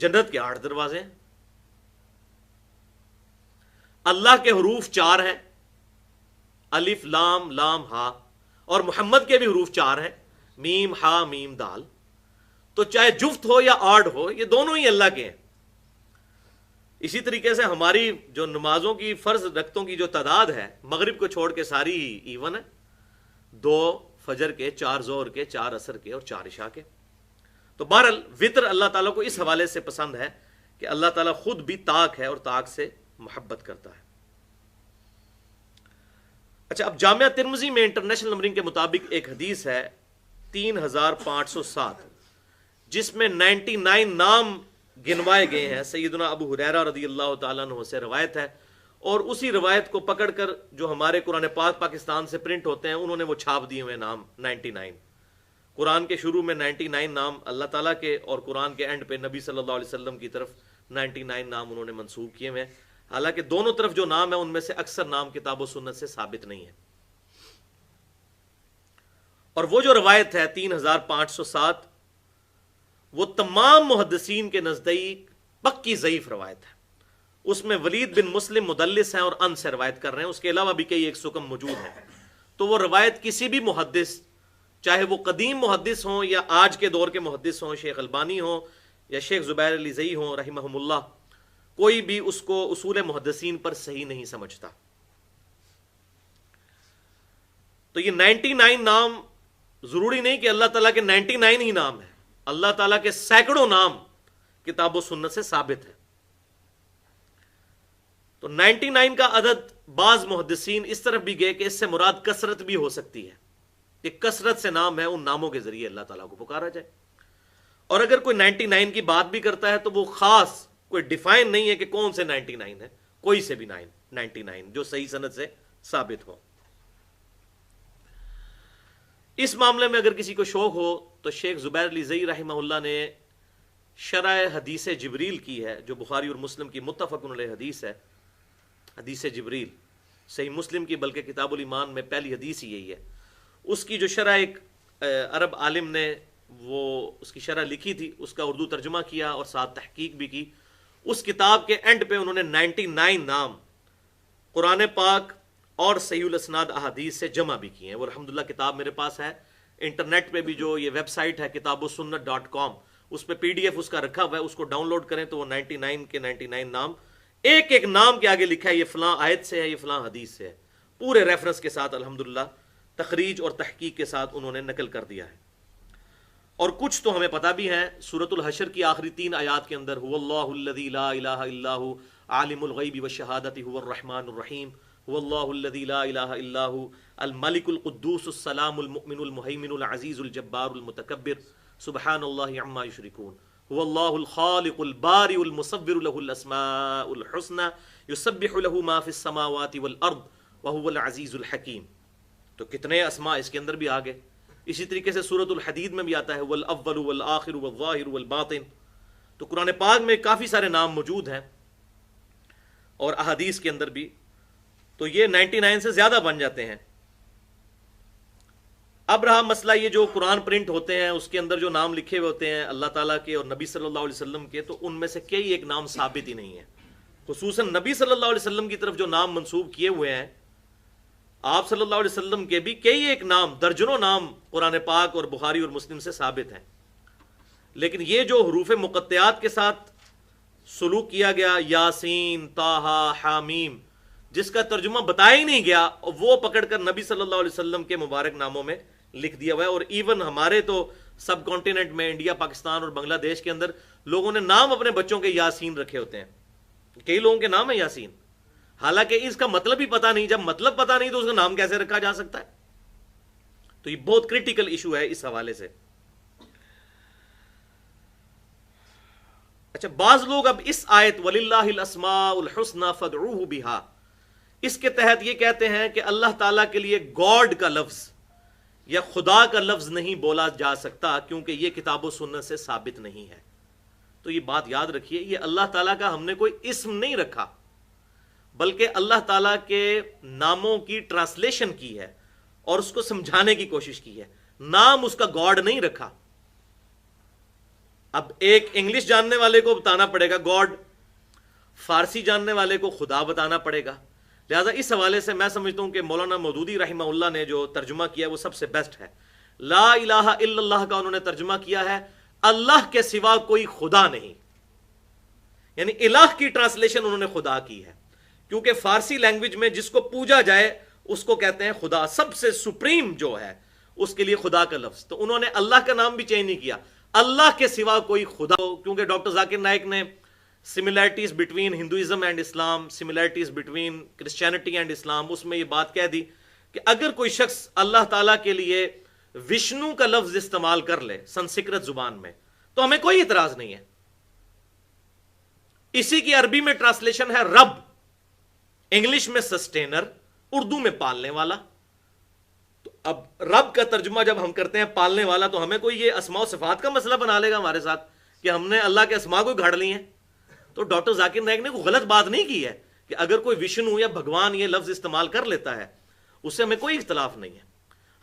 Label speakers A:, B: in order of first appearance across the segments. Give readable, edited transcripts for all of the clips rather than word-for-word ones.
A: جنت کے 8 دروازے ہیں، اللہ کے حروف 4 ہیں، الف لام لام ہا، اور محمد کے بھی حروف 4 ہیں، میم ہا میم دال. تو چاہے جفت ہو یا آڈ ہو، یہ دونوں ہی اللہ کے ہیں. اسی طریقے سے ہماری جو نمازوں کی فرض رکعتوں کی جو تعداد ہے، مغرب کو چھوڑ کے ساری ایون ہے، 2 فجر کے، 4 ظہر کے، 4 عصر کے اور 4 عشاء کے. تو بہرحال وطر اللہ تعالیٰ کو اس حوالے سے پسند ہے کہ اللہ تعالیٰ خود بھی طاق ہے اور طاق سے محبت کرتا ہے. اچھا، اب جامعہ ترمذی میں انٹرنیشنل نمبرنگ کے مطابق ایک حدیث ہے 3507، جس میں 99 نام گنوائے گئے ہیں. سیدنا ابو ہریرہ رضی اللہ تعالیٰ عنہ سے روایت ہے، اور اسی روایت کو پکڑ کر جو ہمارے قرآن پاک پاکستان سے پرنٹ ہوتے ہیں، انہوں نے وہ چھاپ دیے ہوئے نام 99. قرآن کے شروع میں 99 نام اللہ تعالیٰ کے، اور قرآن کے اینڈ پہ نبی صلی اللہ علیہ وسلم کی طرف 99 نام انہوں نے منسوب کیے ہوئے ہیں. حالانکہ دونوں طرف جو نام ہے ان میں سے اکثر نام کتاب و سنت سے ثابت نہیں ہے. اور وہ جو روایت ہے 3507، وہ تمام محدثین کے نزدیک پکی ضعیف روایت ہے. اس میں ولید بن مسلم مدلس ہیں اور ان سے روایت کر رہے ہیں، اس کے علاوہ بھی کئی ایک سکم موجود ہیں. تو وہ روایت کسی بھی محدث، چاہے وہ قدیم محدث ہوں یا آج کے دور کے محدث ہوں، شیخ البانی ہوں یا شیخ زبیر علی زئی ہوں رحمہم اللہ، کوئی بھی اس کو اصول محدثین پر صحیح نہیں سمجھتا. تو یہ 99 نام ضروری نہیں کہ اللہ تعالیٰ کے 99 ہی نام ہیں، اللہ تعالیٰ کے سینکڑوں نام کتاب و سنت سے ثابت ہے. تو 99 کا عدد بعض محدثین اس طرف بھی گئے کہ اس سے مراد کثرت بھی ہو سکتی ہے، کہ کثرت سے نام ہے، ان ناموں کے ذریعے اللہ تعالیٰ کو پکارا جائے. اور اگر کوئی 99 کی بات بھی کرتا ہے تو وہ خاص کوئی ڈیفائن نہیں ہے کہ کون سے 99 ہے، کوئی سے بھی 99 جو صحیح سند سے ثابت ہو. اس معاملے میں اگر کسی کو شوق ہو تو شیخ زبیر علی زئی رحمہ اللہ نے شرح حدیث جبریل کی ہے، جو بخاری اور مسلم کی متفق علیہ حدیث ہے. حدیث جبریل صحیح مسلم کی بلکہ کتاب الایمان میں پہلی حدیث ہی یہی ہے. اس کی جو شرح ایک عرب عالم نے وہ اس کی شرح لکھی تھی، اس کا اردو ترجمہ کیا اور ساتھ تحقیق بھی کی. اس کتاب کے اینڈ پہ انہوں نے 99 نام قرآن پاک اور صحیح الاسناد احادیث سے جمع بھی کیے ہیں. وہ الحمدللہ کتاب میرے پاس ہے، انٹرنیٹ پہ بھی جو یہ ویب سائٹ ہے kitabussunnat.com، اس پہ PDF اس کا رکھا ہوا ہے، اس کو ڈاؤن لوڈ کریں تو وہ 99 کے 99 نام ایک ایک نام کے آگے لکھا ہے یہ فلاں آیت سے ہے، یہ فلاں حدیث سے ہے، پورے ریفرنس کے ساتھ الحمدللہ تخریج اور تحقیق کے ساتھ انہوں نے نقل کر دیا ہے. اور کچھ تو ہمیں پتہ بھی ہے. سورۃ الحشر کی آخری 3 آیات کے اندر هو اللہ الذی لا الہ الا هو عالم الغیب والشہادۃ هو الرحمن الرحیم، هو اللہ الذی لا الہ الا هو الملک القدوس السلام المؤمن المہیمن العزیز الجبار المتکبر سبحان اللہ عما یشرکون، هو اللہ الخالق البارئ المصور له الاسماء الحسنى یسبح له ما فی السماوات والارض وهو العزیز الحکیم. تو کتنے اسماء اس کے اندر بھی آگے. اسی طریقے سے سورۃ الحدید میں بھی آتا ہے والاول والآخر والظاہر والباطن. تو قرآن پاک میں کافی سارے نام موجود ہیں اور احادیث کے اندر بھی. تو یہ 99 سے زیادہ بن جاتے ہیں. اب رہا مسئلہ یہ جو قرآن پرنٹ ہوتے ہیں اس کے اندر جو نام لکھے ہوئے ہوتے ہیں اللہ تعالیٰ کے اور نبی صلی اللہ علیہ وسلم کے، تو ان میں سے کئی ایک نام ثابت ہی نہیں ہے. خصوصاً نبی صلی اللہ علیہ وسلم کی طرف جو نام منسوب کیے ہوئے ہیں، آپ صلی اللہ علیہ وسلم کے بھی کئی ایک نام، درجنوں نام قرآن پاک اور بخاری اور مسلم سے ثابت ہیں. لیکن یہ جو حروف مقطعات کے ساتھ سلوک کیا گیا، یاسین، طٰہٰ، حامیم، جس کا ترجمہ بتایا ہی نہیں گیا، وہ پکڑ کر نبی صلی اللہ علیہ وسلم کے مبارک ناموں میں لکھ دیا ہوا ہے. اور ایون ہمارے تو سب کانٹیننٹ میں، انڈیا، پاکستان اور بنگلہ دیش کے اندر لوگوں نے نام اپنے بچوں کے یاسین رکھے ہوتے ہیں. کئی لوگوں کے نام ہے یاسین، حالانکہ اس کا مطلب ہی پتہ نہیں. جب مطلب پتہ نہیں تو اس کا نام کیسے رکھا جا سکتا ہے؟ تو یہ بہت کریٹیکل ایشو ہے اس حوالے سے. اچھا، بعض لوگ اب اس آیت وَلِلَّهِ الْأَسْمَاءُ الْحُسْنَى فَادْعُوهُ بِهَا، اس کے تحت یہ کہتے ہیں کہ اللہ تعالیٰ کے لیے گاڈ کا لفظ یا خدا کا لفظ نہیں بولا جا سکتا، کیونکہ یہ کتاب و سنت سے ثابت نہیں ہے. تو یہ بات یاد رکھیے، یہ اللہ تعالیٰ کا ہم نے کوئی اسم نہیں رکھا، بلکہ اللہ تعالیٰ کے ناموں کی ٹرانسلیشن کی ہے اور اس کو سمجھانے کی کوشش کی ہے. نام اس کا گاڈ نہیں رکھا. اب ایک انگلش جاننے والے کو بتانا پڑے گا گاڈ، فارسی جاننے والے کو خدا بتانا پڑے گا. لہذا اس حوالے سے میں سمجھتا ہوں کہ مولانا مودودی رحمہ اللہ نے جو ترجمہ کیا وہ سب سے بیسٹ ہے. لا الہ الا اللہ کا انہوں نے ترجمہ کیا ہے اللہ کے سوا کوئی خدا نہیں، یعنی الہ کی ٹرانسلیشن انہوں نے خدا کی ہے، کیونکہ فارسی لینگویج میں جس کو پوجا جائے اس کو کہتے ہیں خدا، سب سے سپریم جو ہے اس کے لیے خدا کا لفظ. تو انہوں نے اللہ کا نام بھی چینج نہیں کیا، اللہ کے سوا کوئی خدا. کیونکہ ڈاکٹر ذاکر نائک نے similarities between Hinduism and Islam, similarities between Christianity and Islam, اس میں یہ بات کہہ دی کہ اگر کوئی شخص اللہ تعالیٰ کے لیے وشنو کا لفظ استعمال کر لے سنسکرت زبان میں تو ہمیں کوئی اعتراض نہیں ہے. اسی کی عربی میں ٹرانسلیشن ہے رب، انگلش میں سسٹینر، اردو میں پالنے والا. تو اب رب کا ترجمہ جب ہم کرتے ہیں پالنے والا، تو ہمیں کوئی یہ اسماء و صفات کا مسئلہ بنا لے گا ہمارے ساتھ کہ ہم نے اللہ کے اسماء کو گھڑ لی ہیں. تو ڈاکٹر ذاکر نائک نے کوئی غلط بات نہیں کی ہے کہ اگر کوئی وشنو یا بھگوان یہ لفظ استعمال کر لیتا ہے اس سے ہمیں کوئی اختلاف نہیں ہے.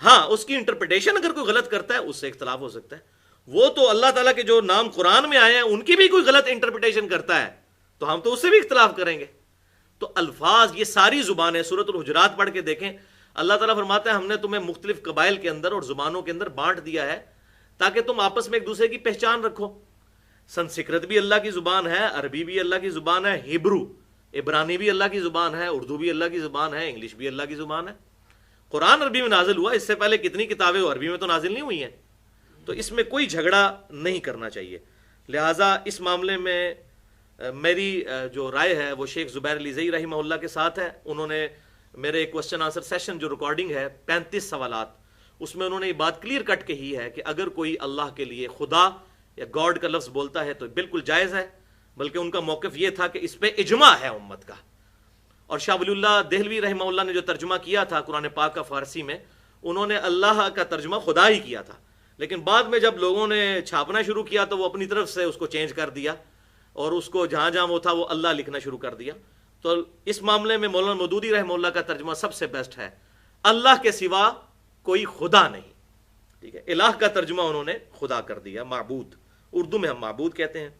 A: ہاں اس کی انٹرپریٹیشن اگر کوئی غلط کرتا ہے اس سے اختلاف ہو سکتا ہے. وہ تو اللہ تعالیٰ کے جو نام قرآن میں آئے ہیں ان کی بھی کوئی غلط انٹرپریٹیشن کرتا ہے تو ہم تو اس سے بھی اختلاف کریں گے. تو الفاظ یہ ساری زبانیں سورۃ الحجرات پڑھ کے دیکھیں، اللہ تعالیٰ فرماتا ہے ہم نے تمہیں مختلف قبائل کے اندر اور زبانوں کے اندر بانٹ دیا ہے تاکہ تم آپس میں ایک دوسرے کی پہچان رکھو. سنسکرت بھی اللہ کی زبان ہے، عربی بھی اللہ کی زبان ہے، ہیبرو عبرانی بھی اللہ کی زبان ہے، اردو بھی اللہ کی زبان ہے، انگلش بھی اللہ کی زبان ہے. قرآن عربی میں نازل ہوا، اس سے پہلے کتنی کتابیں عربی میں تو نازل نہیں ہوئی ہیں. تو اس میں کوئی جھگڑا نہیں کرنا چاہیے. لہٰذا اس معاملے میں میری جو رائے ہے وہ شیخ زبیر علی زئی رحمہ اللہ کے ساتھ ہے. انہوں نے میرے کوسچن آنسر سیشن جو ریکارڈنگ ہے 35 سوالات، اس میں انہوں نے یہ بات کلیئر کٹ کہی ہے کہ اگر کوئی اللہ کے لیے خدا یا گاڈ کا لفظ بولتا ہے تو بالکل جائز ہے. بلکہ ان کا موقف یہ تھا کہ اس پہ اجماع ہے امت کا. اور شاہ ولی اللہ دہلوی رحمہ اللہ نے جو ترجمہ کیا تھا قرآن پاک کا فارسی میں، انہوں نے اللہ کا ترجمہ خدا ہی کیا تھا، لیکن بعد میں جب لوگوں نے چھاپنا شروع کیا تو وہ اپنی طرف سے اس کو چینج کر دیا اور اس کو جہاں جہاں وہ تھا وہ اللہ لکھنا شروع کر دیا. تو اس معاملے میں مولانا مودودی رحمہ اللہ کا ترجمہ سب سے بیسٹ ہے، اللہ کے سوا کوئی خدا نہیں. ٹھیک ہے، الہ کا ترجمہ انہوں نے خدا کر دیا، معبود، اردو میں ہم معبود کہتے ہیں.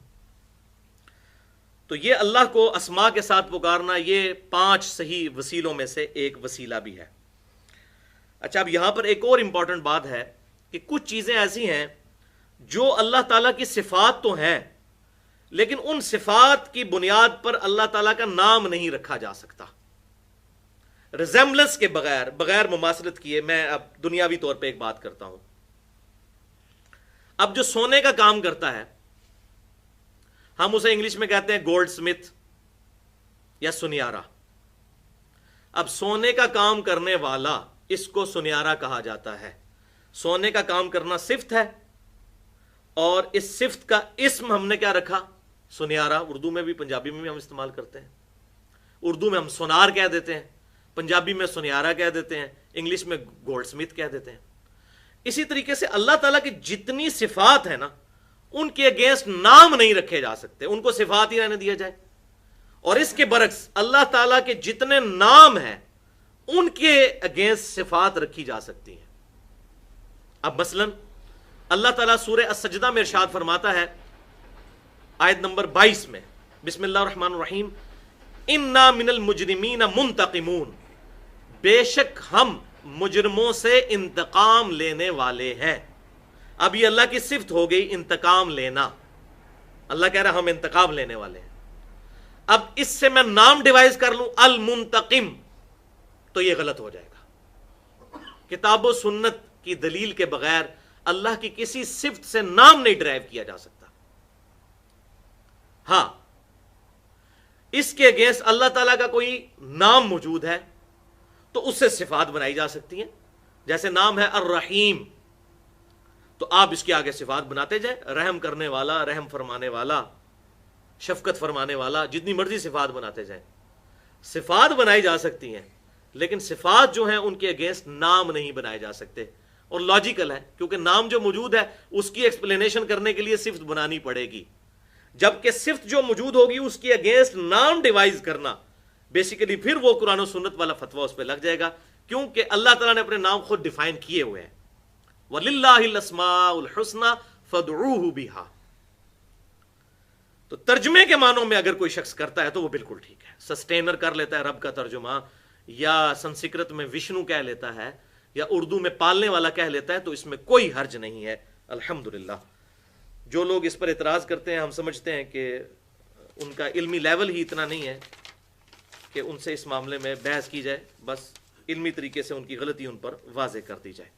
A: تو یہ اللہ کو اسماء کے ساتھ پکارنا یہ 5 صحیح وسیلوں میں سے ایک وسیلہ بھی ہے. اچھا، اب یہاں پر ایک اور امپورٹنٹ بات ہے کہ کچھ چیزیں ایسی ہیں جو اللہ تعالیٰ کی صفات تو ہیں لیکن ان صفات کی بنیاد پر اللہ تعالیٰ کا نام نہیں رکھا جا سکتا. ریزمبلنس کے بغیر مماثلت کیے. میں اب دنیاوی طور پہ ایک بات کرتا ہوں. اب جو سونے کا کام کرتا ہے ہم اسے انگلش میں کہتے ہیں گولڈ سمتھ یا سنیارا. اب سونے کا کام کرنے والا اس کو سنیارا کہا جاتا ہے. سونے کا کام کرنا صفت ہے اور اس صفت کا اسم ہم نے کیا رکھا؟ سنیارا. اردو میں بھی پنجابی میں بھی ہم استعمال کرتے ہیں. اردو میں ہم سونار کہہ دیتے ہیں، پنجابی میں سنیارا کہہ دیتے ہیں، انگلش میں گولڈ سمتھ کہہ دیتے ہیں. اسی طریقے سے اللہ تعالیٰ کی جتنی صفات ہیں نا ان کے اگینسٹ نام نہیں رکھے جا سکتے، ان کو صفات ہی رہنے دیا جائے. اور اس کے برعکس اللہ تعالیٰ کے جتنے نام ہیں ان کے اگینسٹ صفات رکھی جا سکتی ہیں. اب مثلا اللہ تعالیٰ سورہ السجدہ میں ارشاد فرماتا ہے آیت نمبر 22 میں، بسم اللہ الرحمن الرحیم، انا من المجرمین منتقمون، بے شک ہم مجرموں سے انتقام لینے والے ہیں. اب یہ اللہ کی صفت ہو گئی انتقام لینا. اللہ کہہ رہا ہم انتقام لینے والے ہیں. اب اس سے میں نام ڈیوائز کر لوں المنتقم تو یہ غلط ہو جائے گا. کتاب و سنت کی دلیل کے بغیر اللہ کی کسی صفت سے نام نہیں ڈرائیو کیا جا سکتا. ہاں اس کے اگینسٹ اللہ تعالیٰ کا کوئی نام موجود ہے تو اس سے صفات بنائی جا سکتی ہیں. جیسے نام ہے الرحیم تو آپ اس کے آگے صفات بناتے جائیں، رحم کرنے والا، رحم فرمانے والا، شفقت فرمانے والا، جتنی مرضی صفات بناتے جائیں. صفات بنائی جا سکتی ہیں لیکن صفات جو ہیں ان کے اگینسٹ نام نہیں بنائے جا سکتے. اور لاجیکل ہے کیونکہ نام جو موجود ہے اس کی ایکسپلینیشن کرنے کے لیے صفت بنانی پڑے گی، جبکہ صفت جو موجود ہوگی اس کے اگینسٹ نام ڈیوائز کرنا بیسیکلی پھر وہ قرآن و سنت والا فتویٰ اس پہ لگ جائے گا، کیونکہ اللہ تعالیٰ نے اپنے نام خود ڈیفائن کیے ہوئے ہیں. وَلِلَّهِ الْأَسْمَاءُ الْحُسْنَى فَادْعُوهُ بِهَا. تو ترجمے کے معنوں میں اگر کوئی شخص کرتا ہے تو وہ بالکل ٹھیک ہے. سسٹینر کر لیتا ہے رب کا ترجمہ، یا سنسکرت میں وشنو کہہ لیتا ہے، یا اردو میں پالنے والا کہہ لیتا ہے، تو اس میں کوئی حرج نہیں ہے الحمدللہ. جو لوگ اس پر اعتراض کرتے ہیں، ہم سمجھتے ہیں کہ ان کا علمی لیول ہی اتنا نہیں ہے کہ ان سے اس معاملے میں بحث کی جائے، بس علمی طریقے سے ان کی غلطی ان پر واضح کر دی جائے.